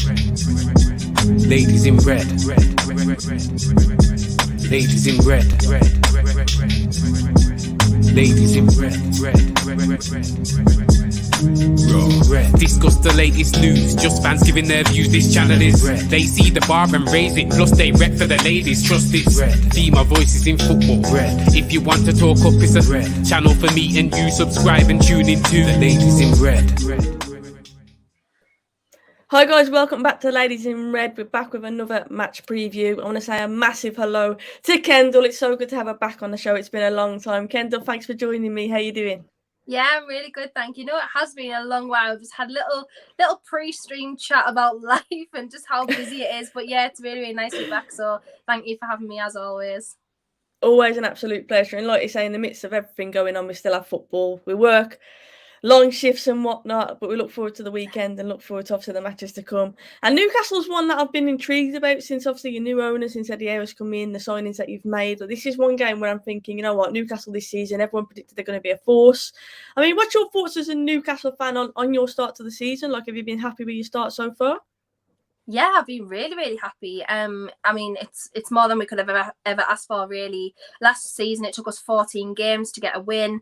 Ladies in red. Ladies in red. Ladies in red. Discuss the latest news, just fans giving their views. This channel is red. They see the bar and raise it, plus they rep for the ladies. Trust it's red. See my voices in football. Red. If you want to talk up, it's a red channel for me and you. Subscribe and tune into the Ladies in Red. Hi guys, welcome back to Ladies in Red. We're back with another match preview. I want to say a massive hello to Kendall. It's so good to have her back on the show. It's been a long time. Kendall, thanks for joining me. How you doing? Yeah, I'm really good, thank you. You know, it has been a long while. We've just had little pre-stream chat about life and just how busy it is. But yeah, it's really, really nice to be back. So thank you for having me as always. Always an absolute pleasure. And like you say, in the midst of everything going on, we still have football. We work long shifts and whatnot, but we look forward to the weekend and look forward to obviously the matches to come. And Newcastle's one that I've been intrigued about since obviously your new owner, since Eddie Howe's come in, the signings that you've made. But this is one game where I'm thinking, you know what, Newcastle this season, everyone predicted they're going to be a force. I mean, what's your thoughts as a Newcastle fan on your start to the season? Like, have you been happy with your start so far? Yeah, I've been really, really happy. I mean, it's more than we could have ever asked for, really. Last season, it took us 14 games to get a win.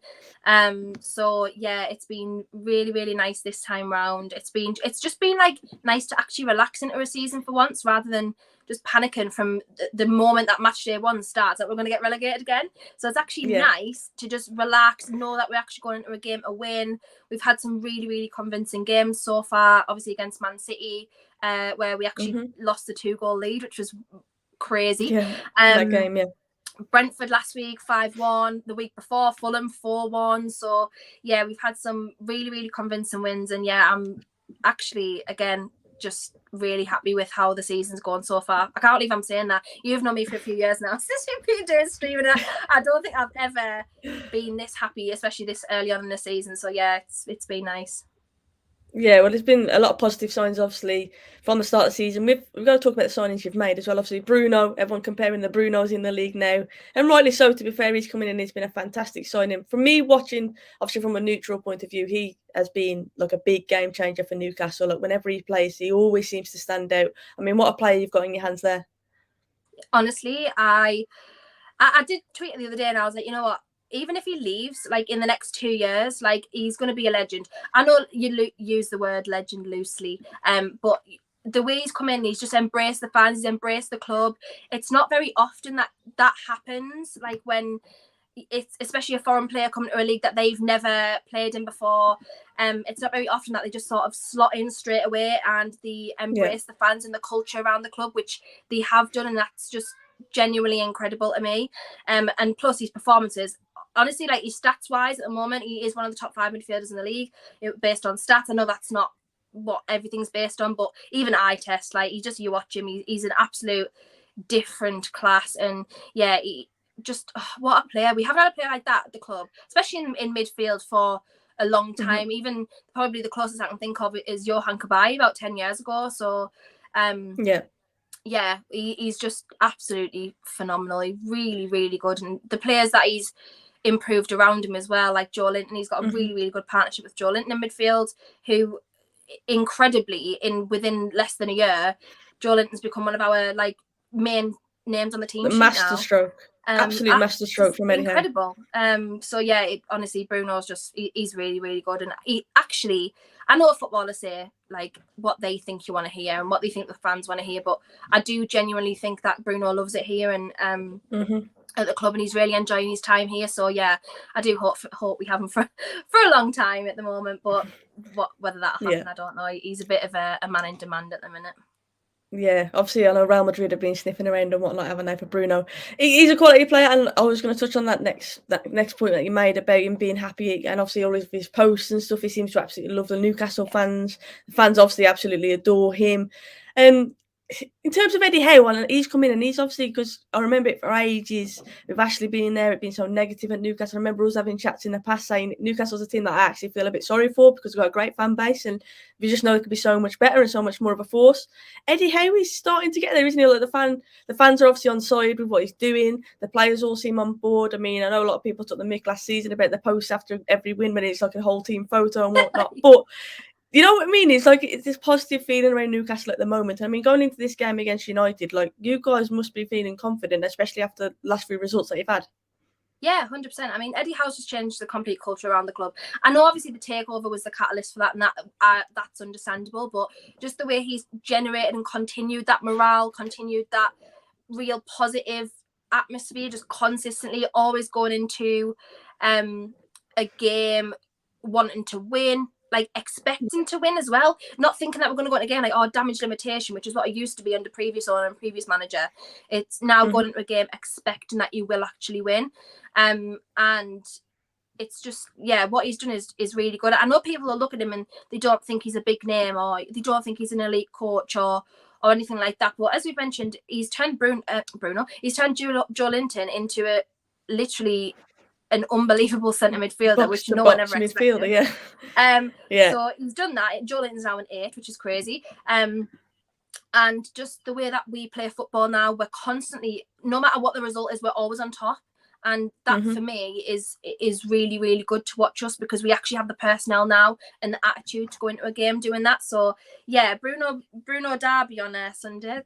So yeah, it's been really, really nice this time round. It's just been like nice to actually relax into a season for once, rather than just panicking from the moment that match day one starts that we're going to get relegated again. So it's actually nice to just relax, know that we're actually going into a game to win. We've had some really, really convincing games so far, obviously against Man City, where we actually lost the 2-goal lead, which was crazy. Yeah, that game, yeah. Brentford last week 5-1, the week before Fulham 4-1. So yeah, we've had some really, really convincing wins, and yeah, I'm actually again just really happy with how the season's gone so far. I can't believe I'm saying that. You've known me for a few years now since we've been doing streaming. I don't think I've ever been this happy, especially this early on in the season. So yeah, it's been nice. Yeah, well, there's been a lot of positive signs, obviously, from the start of the season. We've got to talk about the signings you've made as well. Obviously, Bruno, everyone comparing the Brunos in the league now. And rightly so, to be fair, he's coming in. He's been a fantastic signing. For me, watching, obviously, from a neutral point of view, he has been like a big game changer for Newcastle. Like, whenever he plays, he always seems to stand out. I mean, what a player you've got in your hands there. Honestly, I did tweet the other day and I was like, you know what? Even if he leaves, like in the next 2 years, like he's going to be a legend. I know you use the word legend loosely, but the way he's come in, he's just embraced the fans, he's embraced the club. It's not very often that happens, like when it's especially a foreign player coming to a league that they've never played in before. It's not very often that they just sort of slot in straight away and they embrace the fans and the culture around the club, which they have done, and that's just genuinely incredible to me. And plus his performances, honestly, like his stats wise at the moment, he is one of the top 5 midfielders in the league based on stats. I know that's not what everything's based on, but even eye test, like you watch him, he's an absolute different class. And yeah, just what a player. We haven't had a player like that at the club, especially in midfield for a long time. Even probably the closest I can think of is Johan Cabaye about 10 years ago. So yeah, he's just absolutely phenomenal. He's really, really good. And the players that he's improved around him as well, like Joe Linton, he's got a really, really good partnership with Joe Linton in midfield, who incredibly within less than a year, Joe Linton's become one of our like main names on the team sheet now. Masterstroke. Absolute masterstroke from Eddie Howe. Incredible. So yeah, honestly, Bruno's just he's really, really good. And he actually, I know footballers say like what they think you want to hear and what they think the fans want to hear, but I do genuinely think that Bruno loves it here and at the club, and he's really enjoying his time here. So yeah, I do hope we have him for a long time at the moment, but whether that'll happen, I don't know. He's a bit of a man in demand at the minute. Yeah, obviously I know Real Madrid have been sniffing around and whatnot, haven't they, for Bruno. He's a quality player, and I was going to touch on that next point that you made about him being happy, and obviously all of his posts and stuff. He seems to absolutely love the Newcastle fans. The fans obviously absolutely adore him. In terms of Eddie Howe, and he's come in, and he's obviously, because I remember it for ages with Ashley being there, it being so negative at Newcastle. I remember us having chats in the past saying Newcastle's a team that I actually feel a bit sorry for because we've got a great fan base and we just know it could be so much better and so much more of a force. Eddie Howe is starting to get there, isn't he? Like the fans are obviously on side with what he's doing. The players all seem on board. I mean, I know a lot of people took the mick last season about the posts after every win when it's like a whole team photo and whatnot, but You know what I mean? It's like it's this positive feeling around Newcastle at the moment. I mean, going into this game against United, like you guys must be feeling confident, especially after the last few results that you've had. Yeah, 100%. I mean, Eddie Howe's just changed the complete culture around the club. I know obviously the takeover was the catalyst for that, and that's understandable, but just the way he's generated and continued that morale, continued that real positive atmosphere, just consistently always going into a game wanting to win, like expecting to win as well, not thinking that we're going to go in again like, oh, damage limitation, which is what it used to be under previous owner and previous manager. It's now going into a game expecting that you will actually win. And it's just, yeah, what he's done is really good. I know people will look at him and they don't think he's a big name, or they don't think he's an elite coach or anything like that. But as we've mentioned, he's turned he's turned Joe Linton into literally an unbelievable centre midfielder, which no one ever expected. Yeah. So he's done that. Joe Linton's now an 8, which is crazy. And just the way that we play football now, we're constantly, no matter what the result is, we're always on top. And that for me is really, really good to watch us, because we actually have the personnel now and the attitude to go into a game doing that. So yeah, Bruno Derby on Sunday.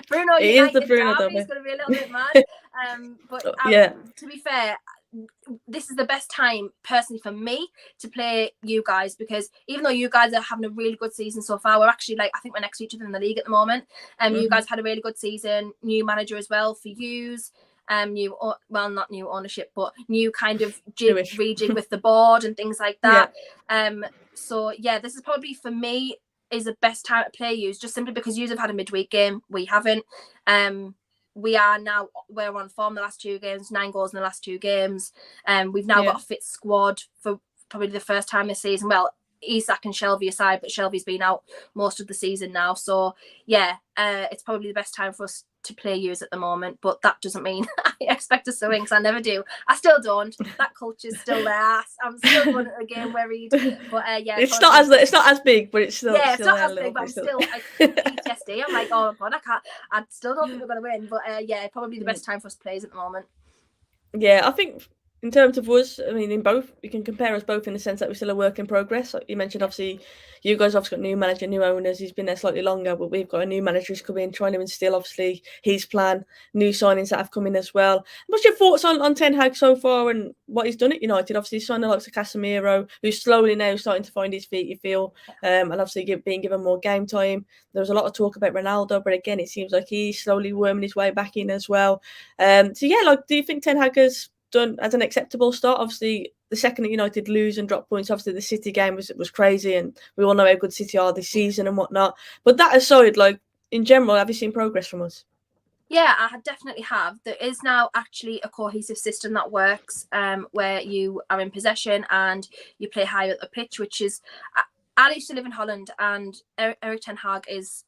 Bruno it is the Bruno Derby. It's going to be a little bit mad. To be fair, this is the best time personally for me to play you guys, because even though you guys are having a really good season so far, we're actually I think we're next to each other in the league at the moment. You guys had a really good season, new manager as well for yous. Not new ownership, but new kind of rejig with the board and things like that. So yeah, this is probably for me is the best time to play yous, just simply because yous have had a midweek game, we haven't. We're on form the last 2 games, 9 goals in the last 2 games. We've now got a fit squad for probably the first time this season. Well, Isak and Shelby aside, but Shelby's been out most of the season now. So yeah, it's probably the best time for us to play yous at the moment, but that doesn't mean I expect us to win, because I never do. I still don't. That culture's still there. I'm still going to a game worried, but it's not as big, but it's still it's not as big, but I'm still PTSD. I'm like, oh god, I still don't think we're going to win, but probably the best time for us to play is at the moment. Yeah, I think in terms of us, I mean, in both, you can compare us both in the sense that we're still a work in progress. Like you mentioned, obviously, you guys obviously got new manager, new owners. He's been there slightly longer, but we've got a new manager who's come in, trying to instill, obviously, his plan, new signings that have come in as well. What's your thoughts on Ten Hag so far and what he's done at United? Obviously, he's signed the likes of Casemiro, who's slowly now starting to find his feet, you feel, and obviously being given more game time. There was a lot of talk about Ronaldo, but again, it seems like he's slowly worming his way back in as well. Do you think Ten Hag has done as an acceptable start? Obviously, the second that United lose and drop points, obviously the City game was crazy, and we all know how good City are this season and whatnot. But that aside, in general, have you seen progress from us? Yeah, I definitely have. There is now actually a cohesive system that works, where you are in possession and you play high at the pitch, which is, I used to live in Holland, and Erik ten Hag is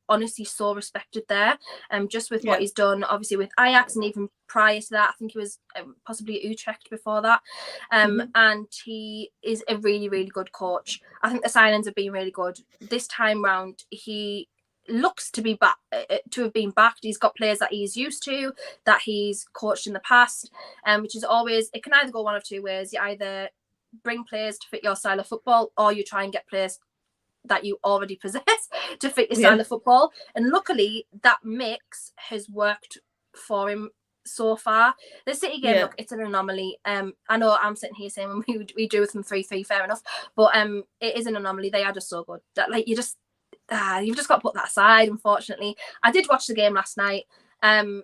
honestly so respected there, just with what he's done, obviously with Ajax, and even prior to that I think he was possibly at Utrecht before that, and he is a really, really good coach. I think the signings have been really good this time round. He looks to be back, to have been backed. He's got players that he's used to, that he's coached in the past, which is always, it can either go one of 2 ways. You either bring players to fit your style of football, or you try and get players that you already possess to fit your style of football. And luckily that mix has worked for him so far. The City game, look, it's an anomaly. I know I'm sitting here saying when we do with them 3-3, fair enough, but it is an anomaly. They are just so good that you've just got to put that aside. Unfortunately, I did watch the game last night. The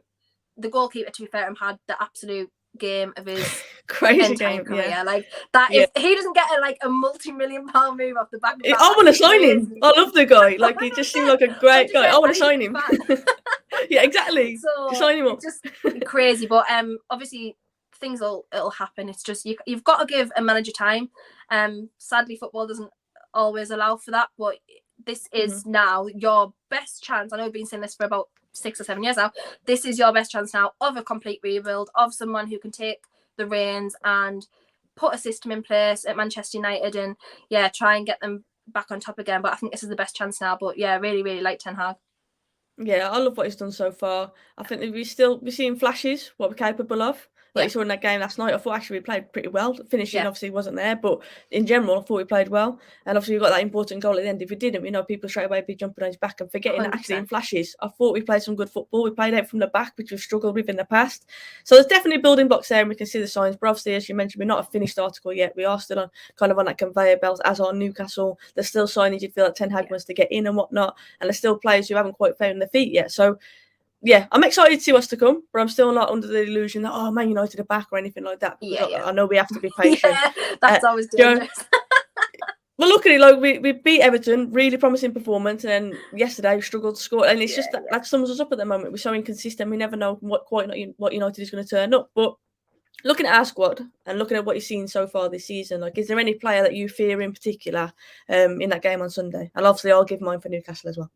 goalkeeper, to be fair to him, had the absolute game of his crazy game career. Like that, if he doesn't get a multi-million-pound move off the back of that, I want to sign him. I love the guy. He just seemed like a great guy. I want to sign him. Yeah, exactly. So just sign him up. Just crazy, but obviously it'll happen. It's just you've got to give a manager time. Sadly, football doesn't always allow for that, but this is now your best chance. I know we've been saying this for about 6 or 7 years now. This is your best chance now of a complete rebuild, of someone who can take the reins and put a system in place at Manchester United and try and get them back on top again. But I think this is the best chance now. But really, really like Ten Hag. Yeah, I love what he's done so far. I think we're seeing flashes what we're capable of. you saw in that game last night, I thought actually we played pretty well. Finishing obviously wasn't there, but in general, I thought we played well. And obviously we got that important goal at the end. If we didn't, people straight away be jumping on his back and forgetting that actually in flashes, I thought we played some good football. We played out from the back, which we've struggled with in the past. So there's definitely building blocks there, and we can see the signs. But obviously, as you mentioned, we're not a finished article yet. We are still on that conveyor belt, as are Newcastle. There's still signings you'd feel like Ten Hag wants to get in and whatnot, and there's still players who haven't quite found their feet yet. So yeah, I'm excited to see what's to come, but I'm still not under the illusion that Man United are back or anything like that. I know we have to be patient. That's always dangerous. Well, luckily, we beat Everton, really promising performance, and then yesterday we struggled to score, and it's just that sums us up at the moment. We're so inconsistent. We never know what United is going to turn up. But looking at our squad and looking at what you've seen so far this season, is there any player that you fear in particular in that game on Sunday? And obviously, I'll give mine for Newcastle as well.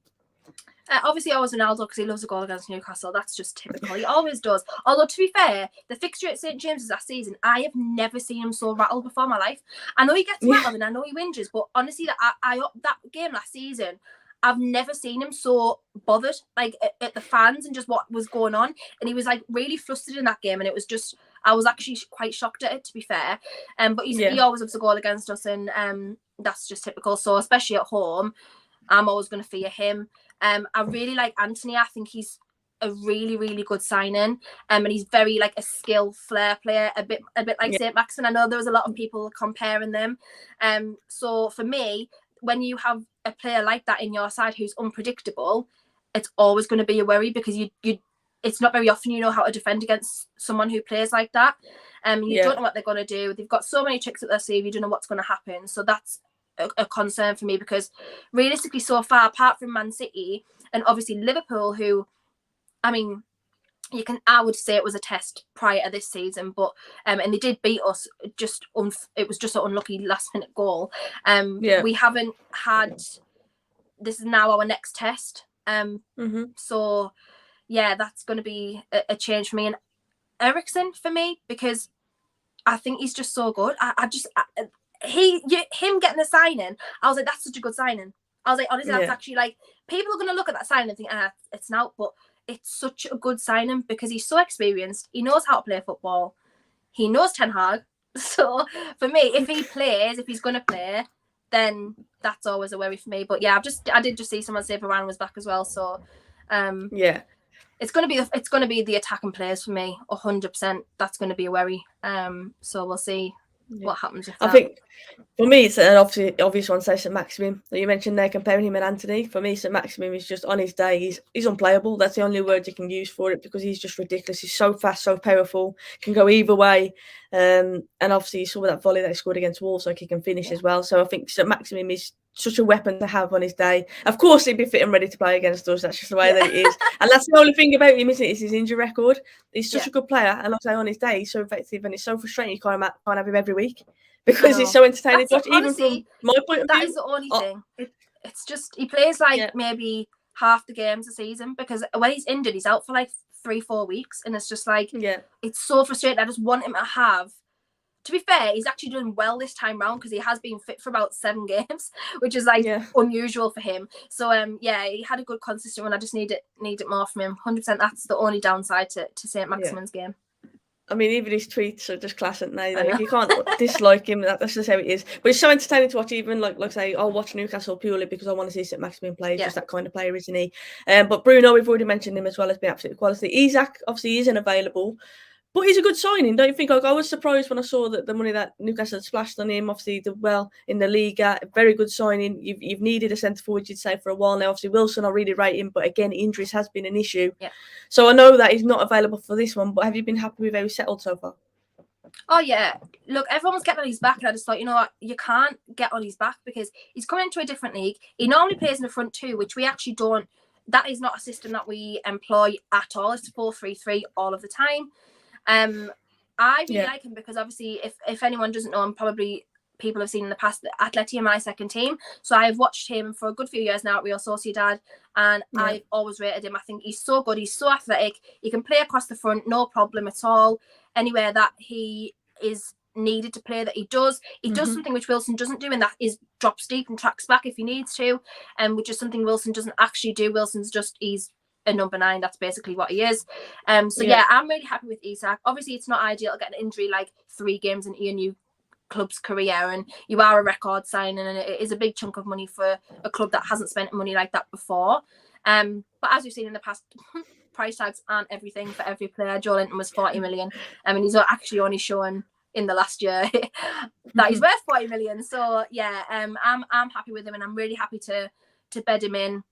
Obviously, always Ronaldo because he loves a goal against Newcastle. That's just typical. He always does. Although, to be fair, the fixture at St James's last season, I have never seen him so rattled before in my life. I know he gets rattled and I know he whinges, but honestly, that game last season, I've never seen him so bothered, at the fans and just what was going on. And he was really flustered in that game, and it was just, I was actually quite shocked at it, to be fair. But he always loves a goal against us, and that's just typical. So especially at home, I'm always going to fear him. I really like Anthony. I think he's a really, really good signing. And he's very a skill flair player, a bit like St Maximin. I know there was a lot of people comparing them. So for me, when you have a player like that in your side who's unpredictable, it's always going to be a worry, because you it's not very often you know how to defend against someone who plays like that. You don't know what they're going to do. They've got so many tricks up their sleeve. You don't know what's going to happen. So that's a concern for me, because realistically so far, apart from Man City and obviously Liverpool, who I would say it was a test prior to this season, but and they did beat us, it was just an unlucky last minute goal. We haven't had, this is now our next test, so yeah, that's going to be a change for me. And Eriksen for me, because I think he's just so good. Him getting a signing, I was like, that's such a good signing. I was like, honestly, that's actually people are going to look at that signing and think, it's not, but it's such a good signing because he's so experienced. He knows how to play football. He knows Ten Hag. So for me, if he's going to play, then that's always a worry for me. But yeah, I did just see someone say Varane was back as well. So it's going to be the attacking players for me, 100%. That's going to be a worry. So we'll see what happens with that. I think for me, it's an obvious one. Say St Maximin that you mentioned there, comparing him and Anthony. For me, St Maximin is just, on his day, he's unplayable. That's the only word you can use for it, because he's just ridiculous. He's so fast, so powerful, can go either way. And obviously you saw that volley that he scored against Wolves, he can finish as well. So I think St Maximin is such a weapon to have on his day. Of course, he'd be fit and ready to play against us. That's just the way that it is. And that's the only thing about him, isn't it? Is his injury record. He's such a good player, and on his day, he's so effective, and it's so frustrating you can't have him every week, because he's so entertaining to watch. Honestly, even from my point of view, that is the only thing. It's just he plays maybe half the games a season, because when he's injured, he's out for 3-4 weeks, and it's just it's so frustrating. I just want him to have. To be fair, he's actually doing well this time round, because he has been fit for about 7 games, which is unusual for him. So he had a good consistent one. I just need it more from him. 100%. That's the only downside to St Maximin's game. Even his tweets are just class, aren't they? You can't dislike him. That's just how it is. But it's so entertaining to watch. Even like say, I'll watch Newcastle purely because I want to see St Maximin play. He's just that kind of player, isn't he? But Bruno, we've already mentioned him as well, has been absolute quality. Isak obviously isn't available, but he's a good signing, don't you think? I was surprised when I saw that the money that Newcastle had splashed on him. Obviously, did well in the Liga. Very good signing. You've needed a centre forward, you'd say, for a while now. Obviously, Wilson, I really rate him, but again, injuries has been an issue. Yeah. So I know that he's not available for this one, but have you been happy with how he's settled so far? Oh, yeah. Look, everyone's getting on his back, and I just thought, you know what, you can't get on his back, because he's coming into a different league. He normally plays in the front two, which we actually don't. That is not a system that we employ at all. It's 4-3-3 all of the time. I really like him because obviously, if anyone doesn't know him, probably people have seen in the past that Atleti are my second team. So I've watched him for a good few years now at Real Sociedad, and I've always rated him. I think he's so good. He's so athletic. He can play across the front, no problem at all. Anywhere that he is needed to play, that he does. He does something which Wilson doesn't do, and that is drops deep and tracks back if he needs to, which is something Wilson doesn't actually do. Wilson's just, he's a number 9. That's basically what he is. So yeah, I'm really happy with Isak. Obviously, it's not ideal to get an injury like 3 games into your new club's career, and you are a record signing, and it is a big chunk of money for a club that hasn't spent money like that before. But as we've seen in the past, price tags aren't everything for every player. Joe Linton was 40 million. I mean, he's actually only shown in the last year that he's worth 40 million. So yeah, I'm happy with him, and I'm really happy to bed him in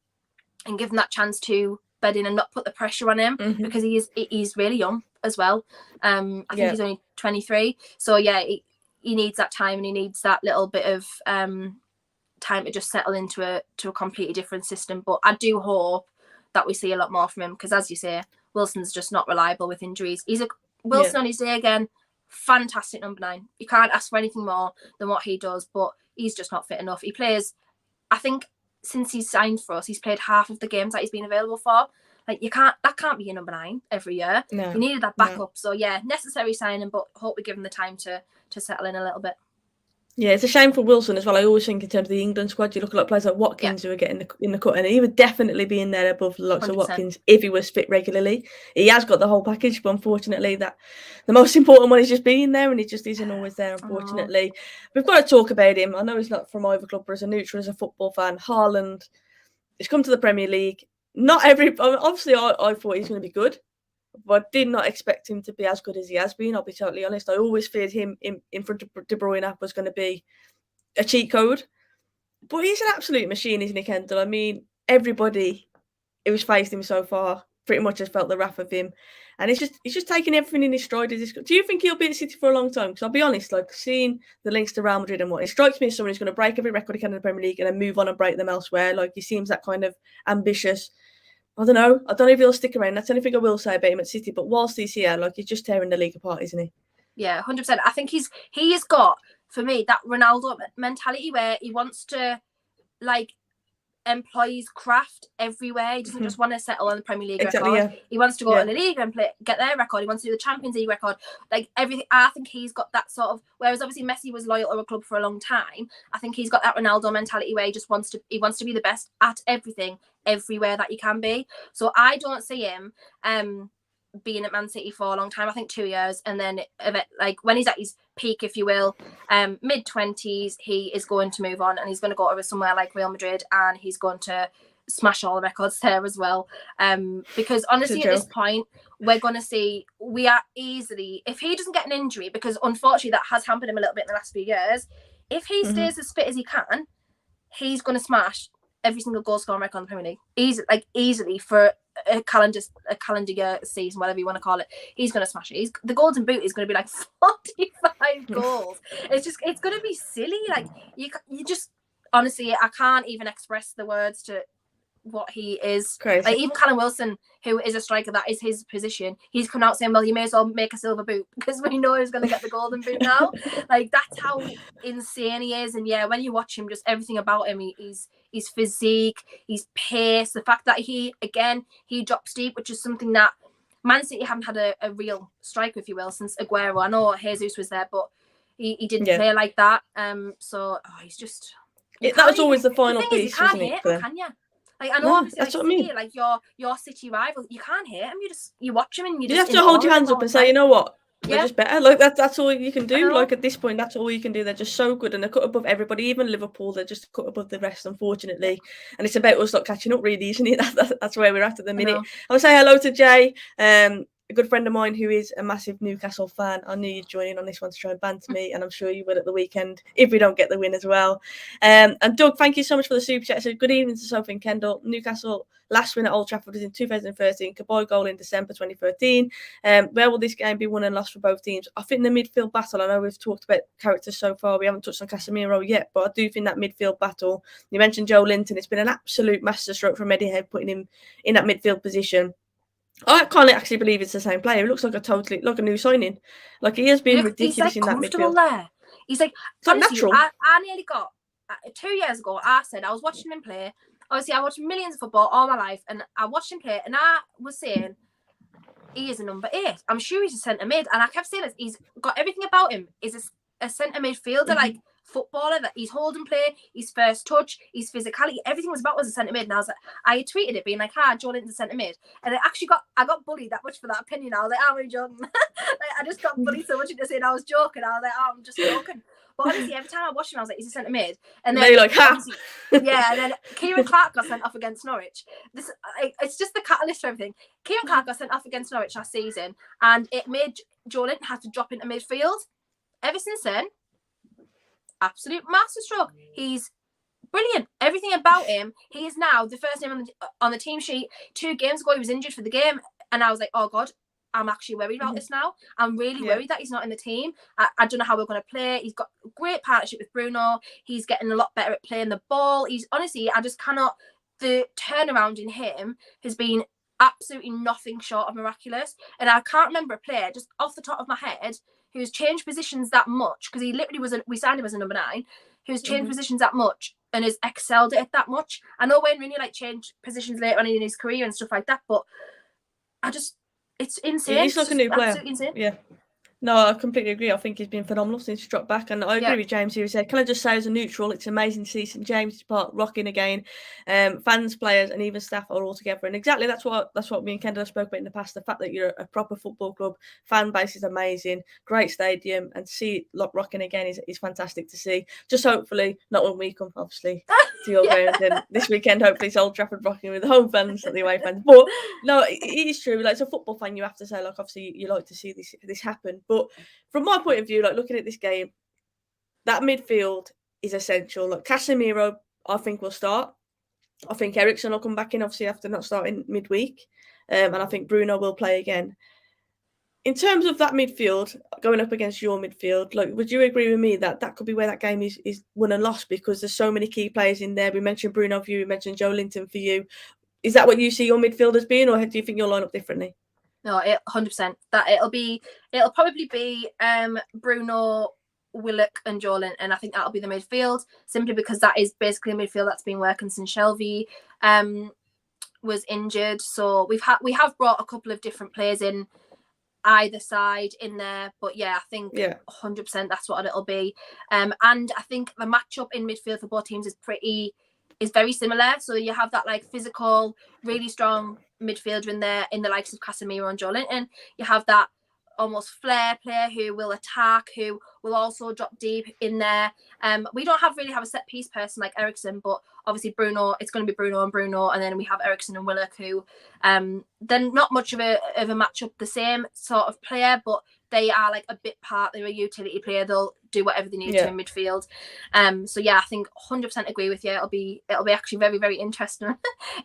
and give him that chance to bed in and not put the pressure on him, because he's really young as well. I think he's only 23. So yeah, he needs that time, and he needs that little bit of time to just settle into a completely different system. But I do hope that we see a lot more from him, because as you say, Wilson's just not reliable with injuries. Wilson on his day again, fantastic number 9. You can't ask for anything more than what he does, but he's just not fit enough. He plays, I think since he's signed for us, he's played half of the games that he's been available for. Like, that can't be your number 9 every year. No, you needed that backup. So yeah, necessary signing, but hope we give him the time to settle in a little bit. Yeah, it's a shame for Wilson as well. I always think in terms of the England squad, you look at players like Watkins who are getting in the cut, and he would definitely be in there above the likes of Watkins if he was fit regularly. He has got the whole package, but unfortunately, the most important one is just being there, and he just isn't always there, unfortunately. We've got to talk about him. I know he's not from either club, but as a neutral, as a football fan, Haaland, he's come to the Premier League. Obviously, I thought he's going to be good, but I did not expect him to be as good as he has been. I'll be totally honest. I always feared him in front of De Bruyne was going to be a cheat code. But he's an absolute machine, isn't he, Kendall? I mean, everybody who's faced him so far pretty much has felt the wrath of him. And he's just taking everything in his stride. Do you think he'll be at City for a long time? Because I'll be honest, like, seeing the links to Real Madrid and what, it strikes me as someone who's going to break every record he can in the Premier League and then move on and break them elsewhere. Like, he seems that kind of ambitious. I don't know if he'll stick around. That's the only thing I will say about him at City. But whilst he's here, like, he's just tearing the league apart, isn't he? Yeah, 100%. I think he has got, for me, that Ronaldo mentality where he wants to, like, employ his craft everywhere. He doesn't just want to settle on the Premier League record. Yeah. He wants to go to the league and get their record. He wants to do the Champions League record. Like, everything. I think he's got that sort of, whereas obviously Messi was loyal to a club for a long time. I think he's got that Ronaldo mentality where he wants to be the best at everything, everywhere that he can be. So I don't see him being at Man City for a long time. I think 2 years, and then like when he's at his peak, if you will, mid-20s, he is going to move on, and he's going to go over somewhere like Real Madrid, and he's going to smash all the records there as well. Because honestly, at this point, we are easily, if he doesn't get an injury, because unfortunately that has hampered him a little bit in the last few years, if he stays as fit as he can, he's going to smash every single goal scoring record in the Premier League. Easily for a calendar year season, whatever you want to call it, he's going to smash it. The golden boot is going to be like 45 goals. It's going to be silly. Like, you just, honestly, I can't even express the words to what he is. Crazy. Like, even Callum Wilson, who is a striker, that is his position, he's come out saying, well, you may as well make a silver boot because we know he's going to get the golden boot now. Like, that's how insane he is. And yeah, when you watch him, just everything about him, his physique, his pace, the fact that he drops deep, which is something that Man City haven't had a real striker, if you will, since Aguero. I know Jesus was there, but he didn't play like that. He's just... that was always the final piece, you can't hate him, can you? Like, I know, obviously, that's like what City, I mean. Like your City rival, you can't hate him. You watch him and you have to hold your hands up and say, you know what, they're just better. Like, that's all you can do. Like, at this point, that's all you can do. They're just so good, and they're cut above everybody. Even Liverpool, they're just cut above the rest, unfortunately. And it's about us not catching up, really, isn't it? That's where we're at the minute. I'll say hello to Jay, a good friend of mine who is a massive Newcastle fan. I knew you'd join in on this one to try and banter me, and I'm sure you will at the weekend if we don't get the win as well. And Doug, thank you so much for the super chat. So good evening to Soph and Kendall. Newcastle last win at Old Trafford was in 2013. Kabay goal in December 2013. Where will this game be won and lost for both teams? I think the midfield battle, I know we've talked about characters so far. We haven't touched on Casemiro yet, but I do think that midfield battle, you mentioned Joe Linton, it's been an absolute masterstroke from Eddie Howe putting him in that midfield position. I can't actually believe it's the same player. He looks like a new signing. Like, he has been ridiculous in that midfield. There. He's like, it's honestly, natural. I nearly got 2 years ago. I said I was watching him play. Obviously, I watched millions of football all my life, and I watched him play, and I was saying he is a number 8. I'm sure he's a centre mid, and I kept saying this. He's got everything about him. He's a centre midfielder, like footballer. That his holding play, his first touch, his physicality, everything was about as a centre mid. And I was like, I tweeted it being like, Joe Linton's a centre mid. And I got bullied that much for that opinion. I was like, I'm only joking. Like, I just got bullied so much into saying I was joking. I was like, I'm just joking. But honestly, every time I watched him, I was like, he's a centre mid. And then you're like, ha! Yeah, and then Kieran Clark got sent off against Norwich. It's just the catalyst for everything. Kieran Clark got sent off against Norwich last season, and it made Joe Linton have to drop into midfield. Ever since then, absolute masterstroke. He's brilliant. Everything about him. He is now the first name on the team sheet. 2 games ago, he was injured for the game, and I was like, oh God, I'm actually worried about this now. I'm really worried that he's not in the team. I don't know how we're going to play. He's got a great partnership with Bruno. He's getting a lot better at playing the ball. He's honestly, I just cannot. The turnaround in him has been absolutely nothing short of miraculous. And I can't remember a player just off the top of my head who's changed positions that much, because he literally we signed him as a number 9, who's changed positions that much and has excelled at it that much. I know Wayne Rooney changed positions later on in his career and stuff like that, but it's insane. He's like a new player. Absolutely insane. Yeah. No, I completely agree. I think he's been phenomenal since he dropped back. And I agree with James who said, can I just say as a neutral, it's amazing to see St James Park rocking again. Fans, players and even staff are all together. And exactly that's what me and Kendall have spoke about in the past. The fact that you're a proper football club, fan base is amazing, great stadium, and to see it rocking again is fantastic to see. Just hopefully, not when we come, obviously, to your ground. And this weekend, hopefully it's Old Trafford rocking with the home fans, not the away fans. But no, it is true. Like, as a football fan, you have to say, like, obviously you like to see this happen. But from my point of view, like looking at this game, that midfield is essential. Like Casemiro, I think will start. I think Eriksen will come back in, obviously after not starting midweek, and I think Bruno will play again. In terms of that midfield going up against your midfield, like, would you agree with me that could be where that game is won and lost, because there's so many key players in there? We mentioned Bruno for you, we mentioned Joe Linton for you. Is that what you see your midfield as being, or do you think you'll line up differently? No, 100%. That it'll probably be Bruno, Willock, and Joe Linton, and I think that'll be the midfield, simply because that is basically a midfield that's been working since Shelby was injured. So we have brought a couple of different players in either side in there, but yeah, I think 100% that's what it'll be. And I think the matchup in midfield for both teams is very similar. So you have that like physical, really strong midfielder in there in the likes of Casemiro and Joe Linton. You have that almost flair player who will attack, who will also drop deep in there. We don't really have a set piece person like Eriksen, but obviously Bruno, it's going to be Bruno, and then we have Eriksen and Willock, who they're not much of a matchup, the same sort of player, but they are like a bit part. They're a utility player. They'll do whatever they need to in midfield. So yeah, I think 100% agree with you. It'll be actually very, very interesting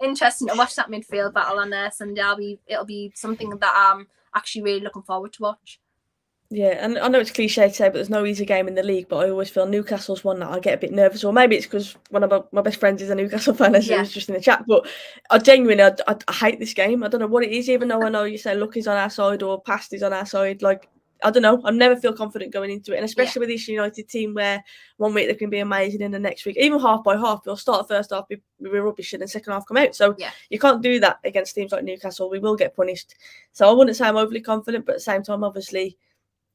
to watch that midfield battle on this, and it'll be something that I'm actually really looking forward to watch. Yeah, and I know it's cliche to say, but there's no easy game in the league, but I always feel Newcastle's one that I get a bit nervous, or maybe it's because one of my best friends is a Newcastle fan, as it was just in the chat, but I genuinely I hate this game. I don't know what it is, even though I know you say Luck is on our side or Past is on our side. Like, I don't know, I never feel confident going into it, and especially with this United team where one week they can be amazing and the next week, even half by half, we'll start the first half, we're rubbish, and then second half come out. So you can't do that against teams like Newcastle. We will get punished. So I wouldn't say I'm overly confident, but at the same time, obviously,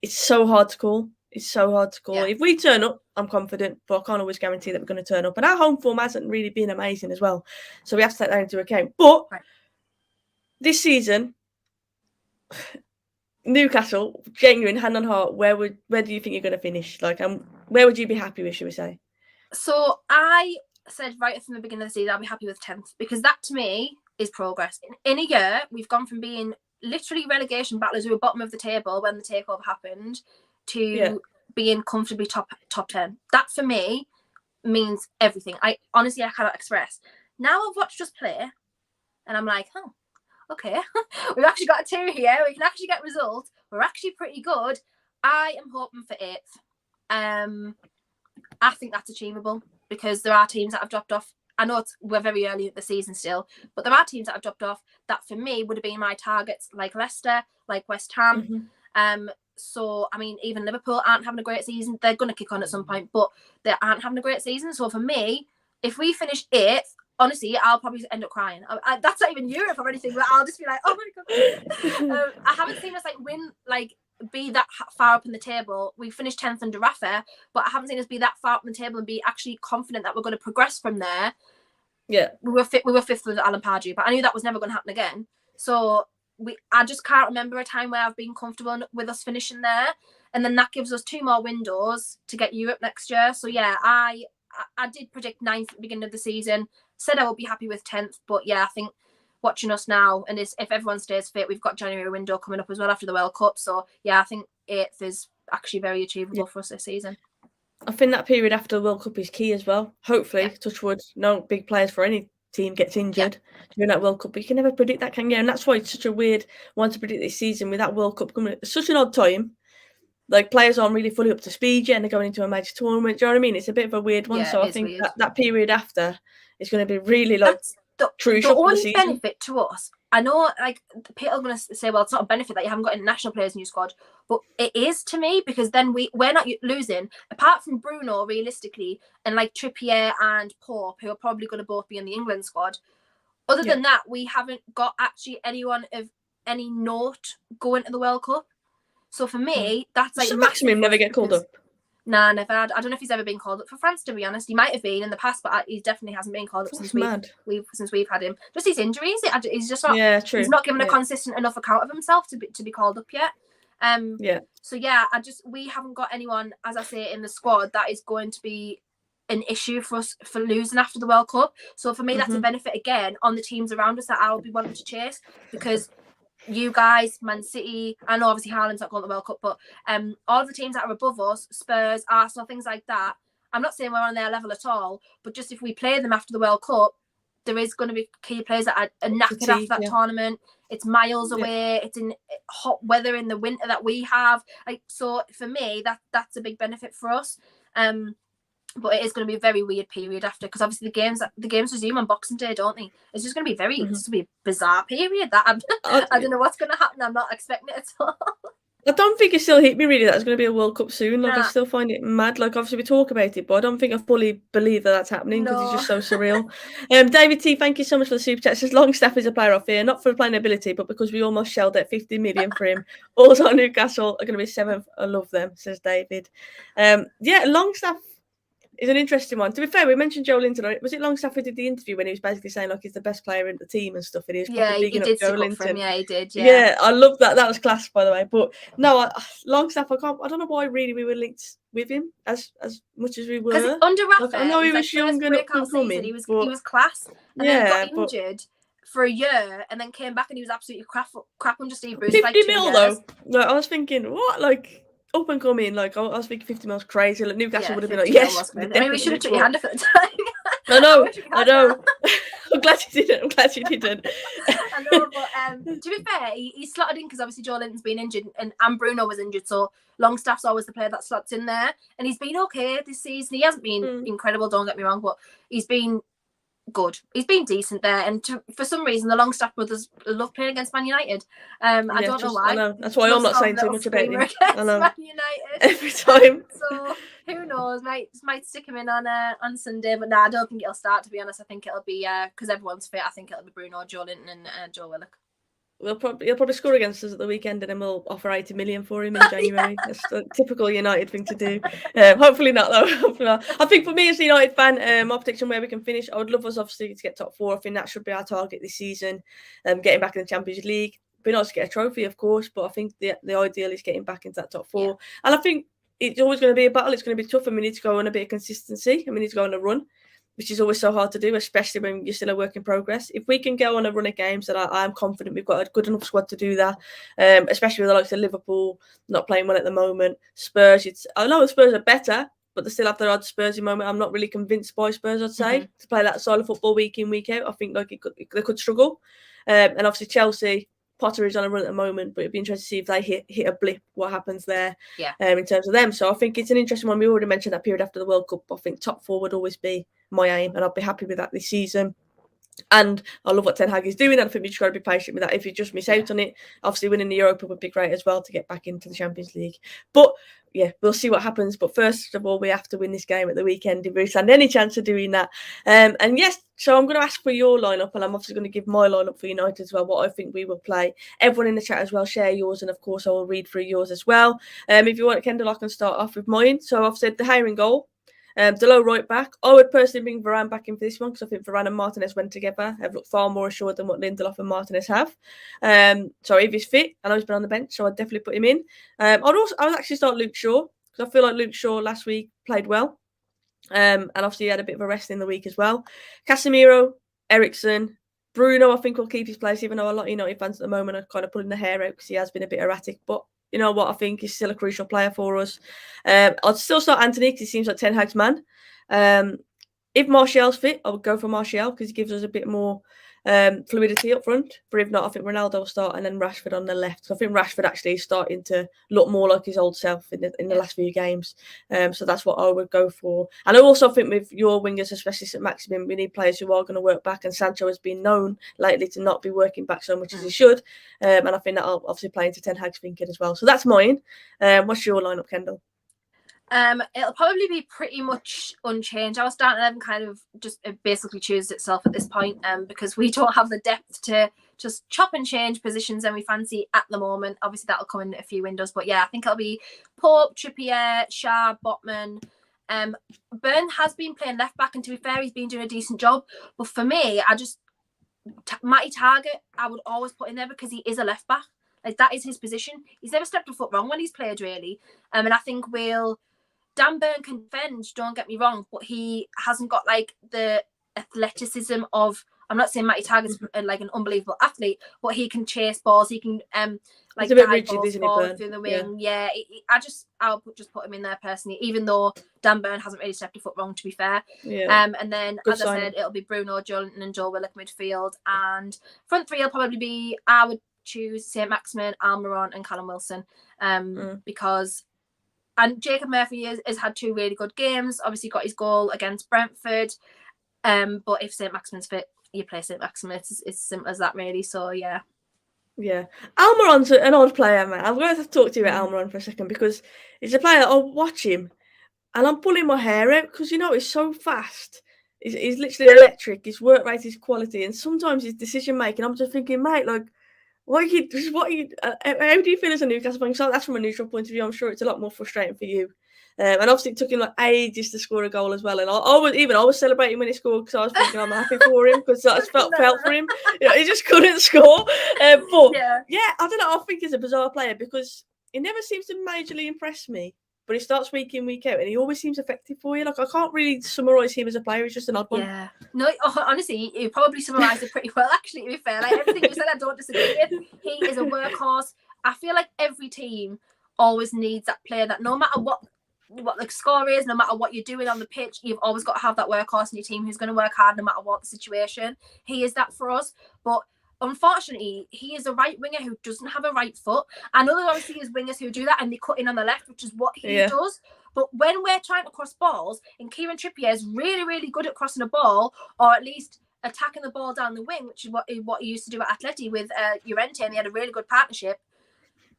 it's so hard to call. If we turn up, I'm confident, but I can't always guarantee that we're going to turn up. And our home form hasn't really been amazing as well. So we have to take that into account. But this season, Newcastle, genuine, hand on heart, where do you think you're going to finish? Like, where would you be happy with, should we say? So I said right from the beginning of the season, I'll be happy with 10th, because that to me is progress. In a year, we've gone from being literally relegation battlers who were bottom of the table when the takeover happened to being comfortably top 10. That for me means everything. I cannot express. Now I've watched us play and I'm like, okay, we've actually got a 2 here. We can actually get results. We're actually pretty good. I am hoping for 8th. I think that's achievable, because there are teams that have dropped off. I know we're very early in the season still, but there are teams that have dropped off that for me would have been my targets, like Leicester, like West Ham. So, I mean, even Liverpool aren't having a great season. They're going to kick on at some point, but they aren't having a great season. So for me, if we finish 8th, honestly, I'll probably end up crying. That's not even Europe or anything, but I'll just be like, oh my God. I haven't seen us win be that far up in the table. We finished 10th under Rafa, but I haven't seen us be that far up in the table and be actually confident that we're going to progress from there. Yeah, we were fifth with Alan Pardew, but I knew that was never going to happen again. So I just can't remember a time where I've been comfortable with us finishing there, and then that gives us 2 more windows to get Europe next year. So yeah, I did predict 9th at the beginning of the season. Said I would be happy with 10th, but yeah, I think watching us now, and if everyone stays fit, we've got January window coming up as well after the World Cup. So yeah, I think 8th is actually very achievable for us this season. I think that period after the World Cup is key as well. Hopefully, touch wood, no big players for any team gets injured during that World Cup. But you can never predict that, can you? And that's why it's such a weird one to predict this season with that World Cup coming. It's such an odd time. Like, players aren't really fully up to speed yet and they're going into a major tournament. Do you know what I mean? It's a bit of a weird one. So I think that period after is going to be really crucial for the season. The only benefit to us, I know, like, people are going to say, well, it's not a benefit that you haven't got international players in your squad, but it is to me, because then we're not losing, apart from Bruno, realistically, and like Trippier and Pope, who are probably going to both be in the England squad. Other than that, we haven't got actually anyone of any note going to the World Cup. So for me, that's like... So Maximum never get called up? Nah, never. I don't know if he's ever been called up for France, to be honest. He might have been in the past, but he definitely hasn't been called up since we've had him. Just his injuries. He's just not. Yeah, true. He's not given a consistent enough account of himself to be called up yet. So yeah, we haven't got anyone, as I say, in the squad that is going to be an issue for us for losing after the World Cup. So for me, that's a benefit again on the teams around us that I'll be wanting to chase, because you guys, Man City, I know obviously Haaland's not going to the World Cup, but all of the teams that are above us, Spurs, Arsenal, things like that, I'm not saying we're on their level at all, but just if we play them after the World Cup, there is going to be key players that are knackered after that tournament. It's miles away. It's in hot weather in the winter that we have. So for me, that's a big benefit for us. But it is going to be a very weird period after, because obviously the games resume on Boxing Day, don't they? It's just going to be it's going to be a bizarre period. That I don't know what's going to happen. I'm not expecting it at all. I don't think it still hit me really that there's going to be a World Cup soon. I still find it mad. Obviously we talk about it, but I don't think I fully believe that that's happening, because it's just so surreal. David T, thank you so much for the super chat. It says Longstaff is a player off here, not for playing ability, but because we almost shelled out 50 million for him. Also, Newcastle are going to be 7th. I love them, says David. Longstaff is an interesting one. To be fair, we mentioned Joe Linton. Was it Longstaff who did the interview when he was basically saying he's the best player in the team and stuff? And he was he did Joe Linton. He did. Yeah, I love that. That was class, by the way. But no, Longstaff, I don't know why really we were linked with him as much as we were. Because under Rafa, I know he was young and up and coming. He was class, and then got injured for a year, and then came back and he was absolutely crap under Steve Bruce. 50 mil though. I was thinking, what up and coming, I was thinking 50 mils crazy. Newcastle would have been yes. I mean, we should have took your hand off at the time. I know. I'm glad you didn't. I know, but to be fair, he slotted in because obviously Joe Linton's been injured and Bruno was injured, so Longstaff's always the player that slots in there, and he's been okay this season. He hasn't been incredible, don't get me wrong, but he's been good. He's been decent there, and for some reason the Longstaff brothers love playing against Man United. I don't know why. I know. That's why I'm not saying too much about him. I know. Man United every time. So who knows? Might stick him in on Sunday, but no, I don't think it'll start. To be honest, I think it'll be because everyone's fit. I think it'll be Bruno, Joe Linton, and Joe Willock. He'll probably score against us at the weekend, and then we'll offer 80 million for him in January. That's a typical United thing to do. Hopefully not, though. Hopefully not. I think for me as a United fan, my prediction where we can finish, I would love us obviously to get top 4. I think that should be our target this season. Getting back in the Champions League. It'd be nice to get a trophy, of course, but I think the ideal is getting back into that top 4. Yeah. And I think it's always going to be a battle. It's going to be tough, and we need to go on a bit of consistency, and we need to go on a run, which is always so hard to do, especially when you're still a work in progress. If we can go on a run of games, then I'm confident we've got a good enough squad to do that, especially with the likes of Liverpool not playing well at the moment. Spurs, I know the Spurs are better, but they still have their odd Spursy moment. I'm not really convinced by Spurs, I'd say, to play that style of football week in, week out. I think they could struggle. And obviously Chelsea, Potter is on a run at the moment, but it'd be interesting to see if they hit a blip, what happens there in terms of them. So I think it's an interesting one. We already mentioned that period after the World Cup. I think top 4 would always be my aim, and I'll be happy with that this season. And I love what Ten Hag is doing. And I think we just got to be patient with that. If you just miss out on it, obviously winning the Europa would be great as well to get back into the Champions League. But yeah, we'll see what happens. But first of all, we have to win this game at the weekend if we stand any chance of doing that. And yes, so I'm going to ask for your lineup, and I'm obviously going to give my lineup for United as well, what I think we will play. Everyone in the chat as well, share yours, and of course I will read through yours as well. If you want, Kendall, I can start off with mine. So I've said De Gea in goal. Below right back, I would personally bring Varane back in for this one because I think Varane and Martinez went together. Have looked far more assured than what Lindelof and Martinez have. So if he's fit, I know he's been on the bench, so I'd definitely put him in. I would actually start Luke Shaw because I feel like Luke Shaw last week played well, and obviously he had a bit of a rest in the week as well. Casemiro, Eriksen, Bruno, I think will keep his place, even though a lot of United fans at the moment are kind of pulling their hair out because he has been a bit erratic, but. You know what? I think he's still a crucial player for us. I'd still start Anthony because he seems like Ten Hag's man. If Martial's fit, I would go for Martial because he gives us a bit more fluidity up front. But if not, I think Ronaldo will start and then Rashford on the left. So I think Rashford actually is starting to look more like his old self in the last few games. So that's what I would go for. And I also think with your wingers, especially St. Maximin, we need players who are going to work back. And Sancho has been known lately to not be working back so much as he should. And I think that'll obviously play into Ten Hag's thinking as well. So that's mine. What's your lineup, Kendall? It'll probably be pretty much unchanged. Our starting 11 kind of just basically chooses itself at this point, because we don't have the depth to just chop and change positions and we fancy at the moment. Obviously, that'll come in a few windows, but yeah, I think it'll be Pope, Trippier, Shah, Botman. Burn has been playing left back, and to be fair, he's been doing a decent job. But for me, Matty Target, I would always put in there because he is a left back. Like that is his position. He's never stepped a foot wrong when he's played, really. And I think Dan Burn can defend, don't get me wrong, but he hasn't got like the athleticism of. I'm not saying Matty Target's like an unbelievable athlete, but he can chase balls. He can like guide balls forward through the wing. Yeah, I'll just put him in there personally, even though Dan Burn hasn't really stepped a foot wrong, to be fair. Yeah. And then as I said, it'll be Bruno, Joelinton, and Joel Willock midfield, and front three will probably be. I would choose St. Maximin, Almiron, and Callum Wilson, because. And Jacob Murphy has had 2 really good games. Obviously, got his goal against Brentford. But if St. Maximin's fit, you play St. Maximin. It's as simple as that, really. So, yeah. Yeah. Almiron's an odd player, man. I'm going to have to talk to you about Almiron for a second because he's a player I'll watch him and I'm pulling my hair out because, he's so fast. He's literally electric. His work rate is quality. And sometimes his decision making, I'm just thinking, mate, like, how do you feel as a Newcastle fan? So that's from a neutral point of view. I'm sure it's a lot more frustrating for you. And obviously it took him like ages to score a goal as well. And I was celebrating when he scored because I was thinking I'm happy for him because I felt for him. He just couldn't score. I don't know. I think he's a bizarre player because he never seems to majorly impress me. But he starts week in, week out, and he always seems effective for you. Like, I can't really summarise him as a player. He's just an odd one. Yeah. No, honestly, you probably summarised it pretty well, actually, to be fair. Like, everything you said, I don't disagree with. He is a workhorse. I feel like every team always needs that player that no matter what the score is, no matter what you're doing on the pitch, you've always got to have that workhorse in your team who's going to work hard no matter what the situation. He is that for us. But unfortunately, he is a right winger who doesn't have a right foot. I know there obviously is wingers who do that and they cut in on the left, which is what he does. But when we're trying to cross balls, and Kieran Trippier is really, really good at crossing a ball, or at least attacking the ball down the wing, which is what he used to do at Atleti with Llorente, and they had a really good partnership.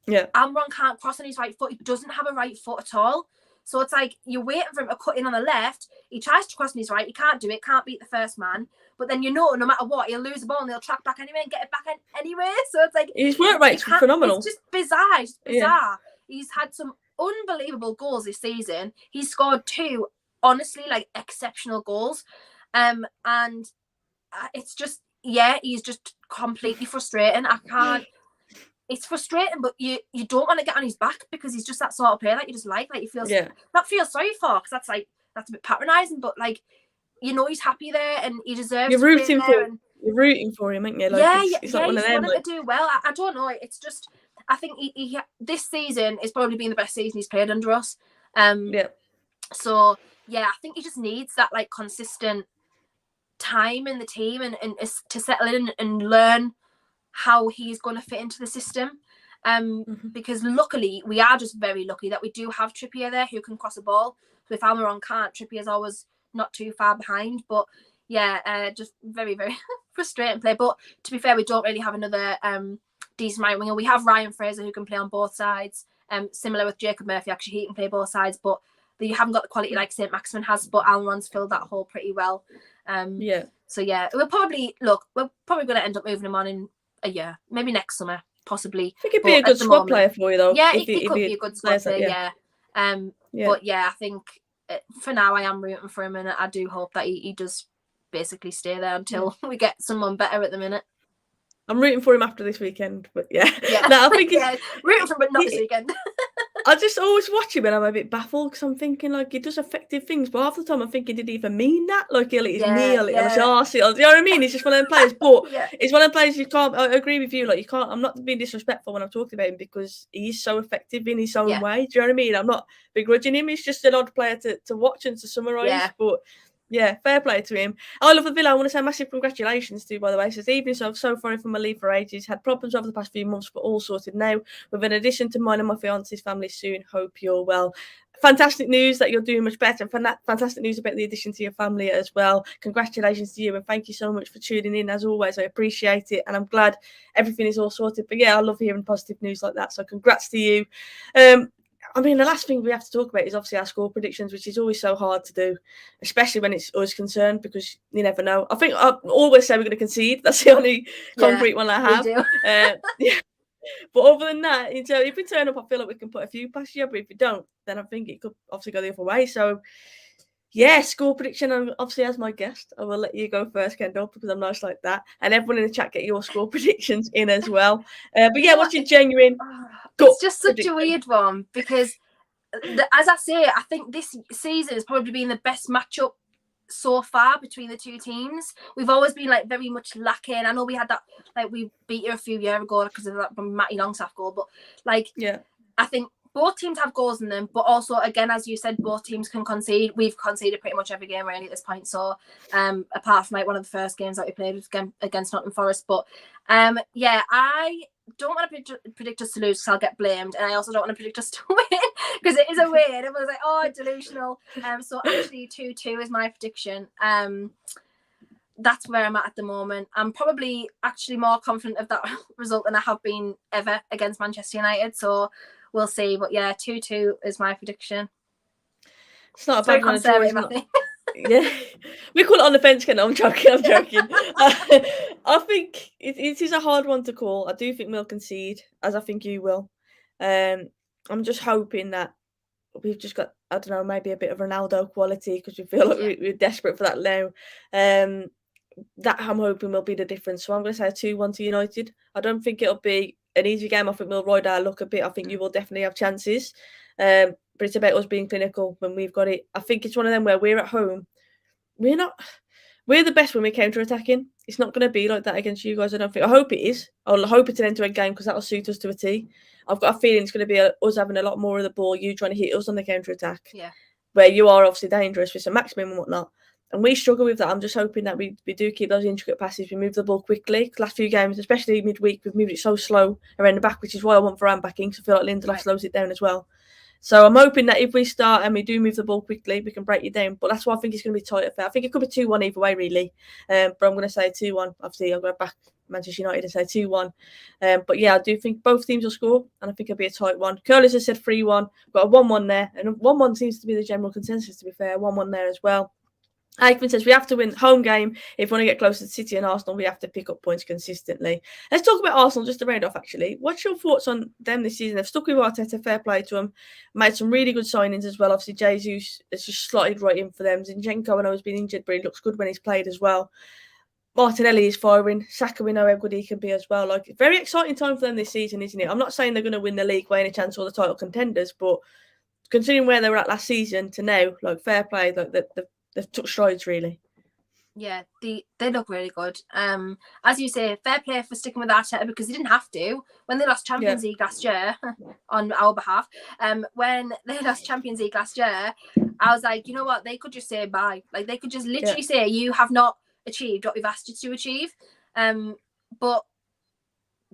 Yeah, Almiron can't cross on his right foot. He doesn't have a right foot at all. So it's like you're waiting for him to cut in on the left. He tries to cross on his right. He can't do it. Can't beat the first man. But then no matter what, he'll lose the ball and he'll track back anyway and get it back anyway. So it's like his work rate's phenomenal. It's just bizarre. It's bizarre. Yeah. He's had some unbelievable goals this season. He's scored 2, honestly, like exceptional goals. And it's just he's just completely frustrating. I can't. It's frustrating, but you don't want to get on his back because he's just that sort of player that you just like you feel not feel sorry for, because that's a bit patronising, but like he's happy there and he deserves. You're rooting for him, aren't you? Like, he's one of them. To do well. I don't know. It's just I think he this season is probably been the best season he's played under us. So I think he just needs that like consistent time in the team and to settle in and learn how he's going to fit into the system, because luckily we are just very lucky that we do have Trippier there who can cross a ball. So if Almiron can't, Trippier's always not too far behind. But just very, very frustrating play. But to be fair, we don't really have another decent right winger. We have Ryan Fraser who can play on both sides. Similar with Jacob Murphy, actually, he can play both sides, but you haven't got the quality like St. Maximin has. But Almiron's filled that hole pretty well. So yeah, we're probably going to end up moving him on in a year, maybe next summer, possibly. I think he'd be a good squad player for you, though. Yeah, he could be a good squad player. But yeah, I think for now I am rooting for him, and I do hope that he does basically stay there until we get someone better at the minute. I'm rooting for him after this weekend, but yeah. No, I think rooting for him, but not this weekend. I just always watch him and I'm a bit baffled because I'm thinking like he does effective things, but half the time I'm thinking, did he even mean that? Like he'll eat his meal, his arse, you know what I mean? He's just one of them players, but it's one of the players you can't. I agree with you. Like you can't. I'm not being disrespectful when I'm talking about him because he's so effective in his own way. Do you know what I mean? I'm not begrudging him. He's just an odd player to watch and to summarise, but. Yeah, fair play to him. I love the Villa. I want to say massive congratulations to, by the way. Says evening, so sorry for my leave for ages. Had problems over the past few months, but all sorted now. With an addition to mine and my fiance's family soon. Hope you're well. Fantastic news that you're doing much better. And fantastic news about the addition to your family as well. Congratulations to you and thank you so much for tuning in. As always, I appreciate it and I'm glad everything is all sorted. But yeah, I love hearing positive news like that. So congrats to you. I mean, the last thing we have to talk about is obviously our score predictions, which is always so hard to do, especially when it's us concerned because you never know. I think I always say we're going to concede. That's the only concrete one I have. But other than that, if we turn up, I feel like we can put a few past you. But if we don't, then I think it could obviously go the other way. So, yeah, score prediction. And obviously, as my guest, I will let you go first, Kendall, because I'm nice like that. And everyone in the chat get your score predictions in as well. But yeah, what's your genuine? It's just such a weird one because, as I say, I think this season has probably been the best matchup so far between the two teams. We've always been like very much lacking. I know we had that, like we beat you a few years ago because of that Matty Longstaff goal, but like, I think both teams have goals in them, but also, again, as you said, both teams can concede. We've conceded pretty much every game really at this point. So, apart from like one of the first games that we played against Nottingham Forest, but yeah, I don't want to predict us to lose because I'll get blamed, and I also don't want to predict us to win because it is a win. Everyone's like, oh, delusional. So actually 2-2 is my prediction. That's where I'm at the moment. I'm probably actually more confident of that result than I have been ever against Manchester United. So we'll see. But yeah, 2-2 is my prediction. It's not a bad one. Yeah, we call it on the fence. I'm joking. I think it is a hard one to call. I do think we'll concede, as I think you will. I'm just hoping that we've just got, I don't know, maybe a bit of Ronaldo quality because we feel like we're desperate for that now. That I'm hoping will be the difference. So I'm going to say 2-1 to United. I don't think it'll be an easy game. I think we'll ride our luck a bit. I think you will definitely have chances. But it's about us being clinical when we've got it. I think it's one of them where we're at home. We're the best when we're counter-attacking. It's not going to be like that against you guys, I don't think. I hope it is. I'll hope it's an end-to-end game because that'll suit us to a T. I've got a feeling it's going to be us having a lot more of the ball, you trying to hit us on the counter-attack. Yeah. Where you are obviously dangerous with some maximum and whatnot. And we struggle with that. I'm just hoping that we do keep those intricate passes. We move the ball quickly. Last few games, especially midweek, we've moved it so slow around the back, which is why I want Varane backing. So I feel like Lindelof slows it down as well. So I'm hoping that if we start and we do move the ball quickly, we can break it down. But that's why I think it's going to be tight affair. I think it could be 2-1 either way, really. But I'm going to say 2-1. Obviously, I'll go back Manchester United and say 2-1. But yeah, I do think both teams will score, and I think it'll be a tight one. Curlers has said 3-1. Got a 1-1 there, and 1-1 seems to be the general consensus, to be fair. 1-1 there as well. Aikman says we have to win home game. If we want to get closer to City and Arsenal, we have to pick up points consistently. Let's talk about Arsenal just to round off, actually. What's your thoughts on them this season? They've stuck with Arteta, fair play to them. Made some really good signings as well. Obviously, Jesus has just slotted right in for them. Zinchenko, I know, has been injured, but he looks good when he's played as well. Martinelli is firing. Saka, we know how good he can be as well. Like, very exciting time for them this season, isn't it? I'm not saying they're going to win the league by any chance or the title contenders, but considering where they were at last season to now, like, fair play, like they've took strides, really. Yeah, they look really good. As you say, fair play for sticking with Arteta because they didn't have to. When they lost Champions League last year, on our behalf, when they lost Champions League last year, I was like, you know what? They could just say bye. Like, they could just literally say, you have not achieved what we've asked you to achieve. But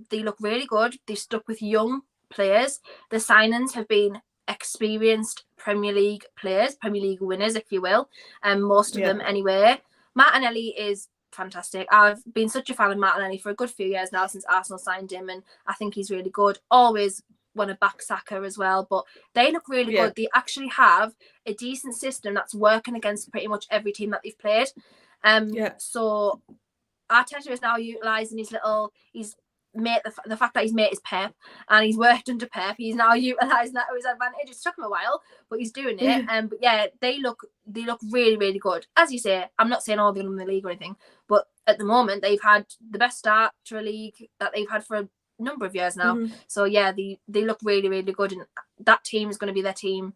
they look really good. They've stuck with young players. The signings have been experienced Premier League players, Premier League winners, if you will, and most of them anyway. Martinelli is fantastic. I've been such a fan of Martinelli for a good few years now since Arsenal signed him, and I think he's really good. Always want to back Saka as well, but they look really good. They actually have a decent system that's working against pretty much every team that they've played. So Arteta is now utilising the fact that his mate is Pep and he's worked under Pep. He's now utilising that to his advantage. It's took him a while, but he's doing it. But yeah, they look really, really good. As you say, I'm not saying all of them in the league or anything, but at the moment they've had the best start to a league that they've had for a number of years now. So yeah, they look really, really good, and that team is going to be their team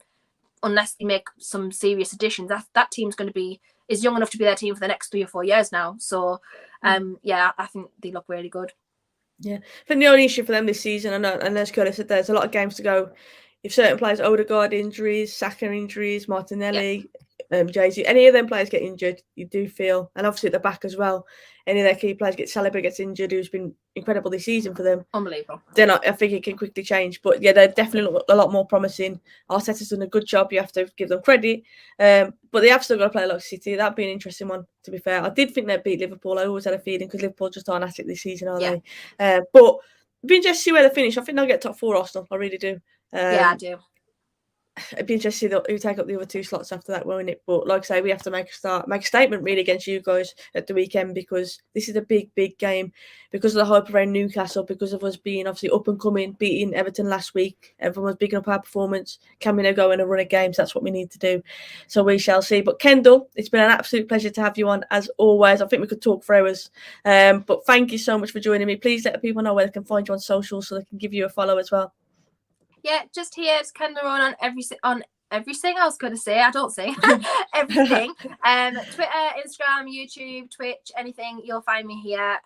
unless they make some serious additions. That team's going to is young enough to be their team for the next 3 or 4 years now. So yeah, I think they look really good. Yeah, I think the only issue for them this season, and as Curtis said, there's a lot of games to go. If certain players, Odegaard injuries, Saka injuries, Martinelli, Jay-Z, any of them players get injured, you do feel, and obviously at the back as well, any of their key players Saliba gets injured, who's been incredible this season for them. Unbelievable. Then I think it can quickly change. But yeah, they definitely look a lot more promising. Arteta's done a good job. You have to give them credit. But they have still got to play like City. That'd be an interesting one, to be fair. I did think they'd beat Liverpool. I always had a feeling because Liverpool just aren't at it this season, are they? But it'd be interesting to see where they finish. I think they'll get top 4 Arsenal. I really do. Yeah, I do. It'd be interesting to see who take up the other 2 slots after that, won't it? But like I say, we have to make a statement really against you guys at the weekend, because this is a big, big game because of the hype around Newcastle, because of us being obviously up and coming, beating Everton last week. Everyone was bigging up our performance. Can we now go in and run a games? That's what we need to do. So we shall see. But Kendall, it's been an absolute pleasure to have you on as always. I think we could talk for hours. But thank you so much for joining me. Please let people know where they can find you on social so they can give you a follow as well. Yeah, just here, it's Kendall on everything. I was going to say, I don't say everything. Twitter, Instagram, YouTube, Twitch, anything, you'll find me here.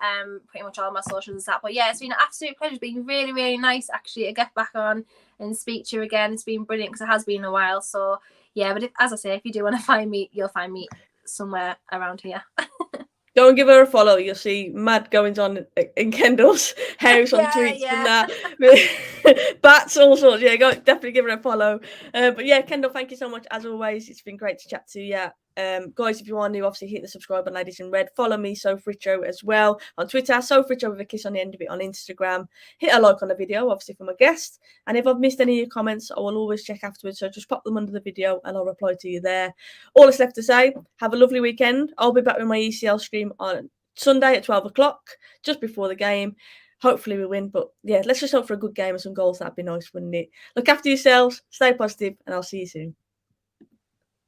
Pretty much all my socials and that. But yeah, it's been an absolute pleasure. It's been really, really nice actually to get back on and speak to you again. It's been brilliant because it has been a while. So yeah, but as I say, if you do want to find me, you'll find me somewhere around here. Go and give her a follow. You'll see mad goings on in Kendall's house on tweets and that. Bats, all sorts. Yeah, go definitely give her a follow. But yeah, Kendall, thank you so much as always. It's been great to chat to you. Guys, if you want to, obviously hit the subscribe button, ladies in red. Follow me, Soph Richo, as well on Twitter. Soph Richo with a kiss on the end of it on Instagram. Hit a like on the video, obviously from a guest. And if I've missed any of your comments, I will always check afterwards. So just pop them under the video and I'll reply to you there. All that's left to say, have a lovely weekend. I'll be back with my ECL stream on Sunday at 12 o'clock, just before the game. Hopefully we win. But yeah, let's just hope for a good game and some goals. That'd be nice, wouldn't it? Look after yourselves, stay positive, and I'll see you soon.